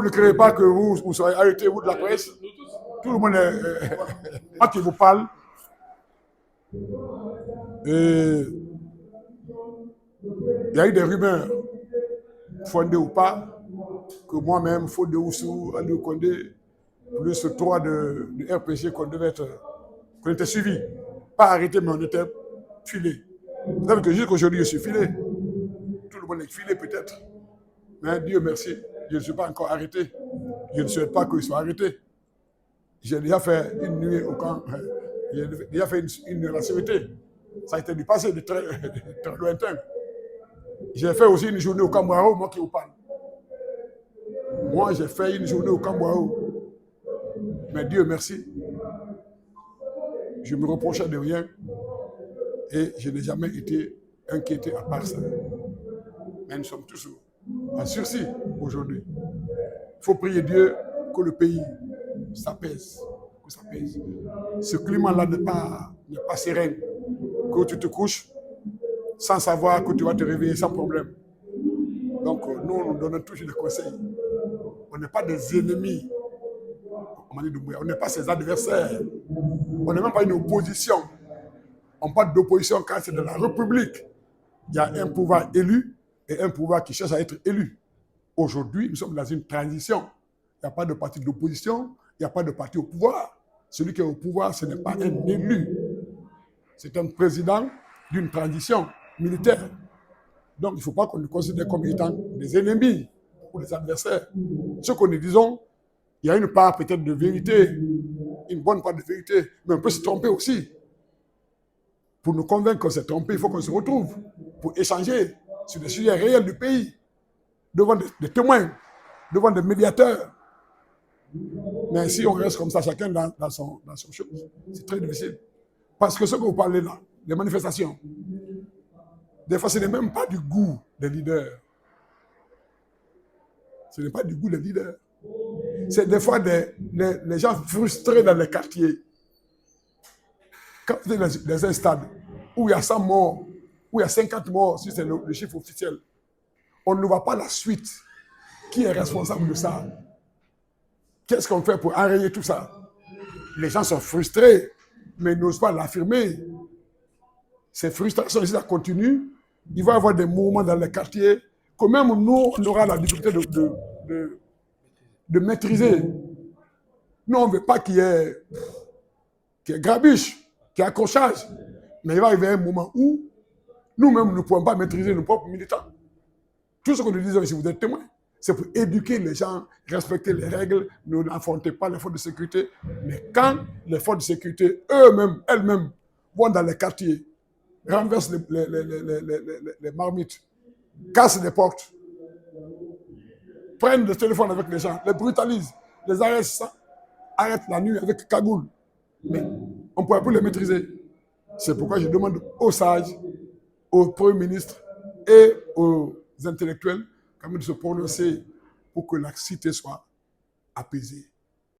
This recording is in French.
Vous ne créez pas que vous soyez arrêté, vous de la presse. Tout le monde est. Moi qui vous parle. Et il y a eu des rumeurs, fondées ou pas, que moi-même, faute de Oussou, Aliou Condé, plus 3 de RPG, qu'on était suivi. Pas arrêté, mais on était filé. Vous savez que jusqu'aujourd'hui, je suis filé. Tout le monde est filé peut-être. Mais Dieu merci, je ne suis pas encore arrêté. Je ne souhaite pas qu'il soit arrêté. J'ai déjà fait une nuit au camp. J'ai déjà fait une nuit à la sécurité. Ça a été du passé, de très, très lointain. J'ai fait aussi une journée au Camboirao, moi qui vous parle. Moi, j'ai fait une journée au Camboirao. Mais Dieu merci, je me reprochais de rien et je n'ai jamais été inquiété à part ça. Mais nous sommes toujours en sursis aujourd'hui. Il faut prier Dieu que le pays s'apaise. Que ça pèse. Ce climat-là n'est pas serein. Que tu te couches sans savoir que tu vas te réveiller sans problème. Donc, nous donnons toujours des conseils. On n'est pas des ennemis. On n'est pas ses adversaires. On n'est même pas une opposition. On parle d'opposition quand c'est de la République. Il y a un pouvoir élu et un pouvoir qui cherche à être élu. Aujourd'hui, nous sommes dans une transition. Il n'y a pas de parti d'opposition, il n'y a pas de parti au pouvoir. Celui qui est au pouvoir, ce n'est pas un élu. C'est un président d'une transition militaire. Donc, il ne faut pas qu'on nous considère comme étant des ennemis ou des adversaires. Ce que nous disons, il y a une part peut-être de vérité, une bonne part de vérité, mais on peut se tromper aussi. Pour nous convaincre qu'on s'est trompé, il faut qu'on se retrouve pour échanger sur des sujets réels du pays, devant des témoins, devant des médiateurs. Mais si on reste comme ça, chacun dans son chose, c'est très difficile. Parce que ce que vous parlez là, les manifestations, des fois, ce n'est même pas du goût des leaders. Ce n'est pas du goût des leaders. C'est des fois les gens frustrés dans les quartiers. Quand vous êtes dans un stade où il y a 100 morts, où il y a 50 morts, si c'est le chiffre officiel, on ne voit pas la suite. Qui est responsable de ça? Qu'est-ce qu'on fait pour enrayer tout ça? Les gens sont frustrés, mais ils n'osent pas l'affirmer. Ces frustrations, si ça continue, il va y avoir des mouvements dans les quartiers que même nous, on aura la difficulté de maîtriser. Nous, on ne veut pas qu'il y ait grabuge, qu'il y ait accrochage. Mais il va arriver un moment où nous-mêmes, nous ne pouvons pas maîtriser nos propres militants. Tout ce que nous disons ici, vous êtes témoins. C'est pour éduquer les gens, respecter les règles, ne n'affrontez pas les forces de sécurité. Mais quand les forces de sécurité, elles-mêmes, vont dans les quartiers, renversent les marmites, cassent les portes, prennent le téléphone avec les gens, les brutalisent, les arrêtent la nuit avec cagoule. Mais on ne pourra plus les maîtriser. C'est pourquoi je demande aux sages, aux premiers ministres et aux intellectuels quand même de se prononcer pour que la cité soit apaisée.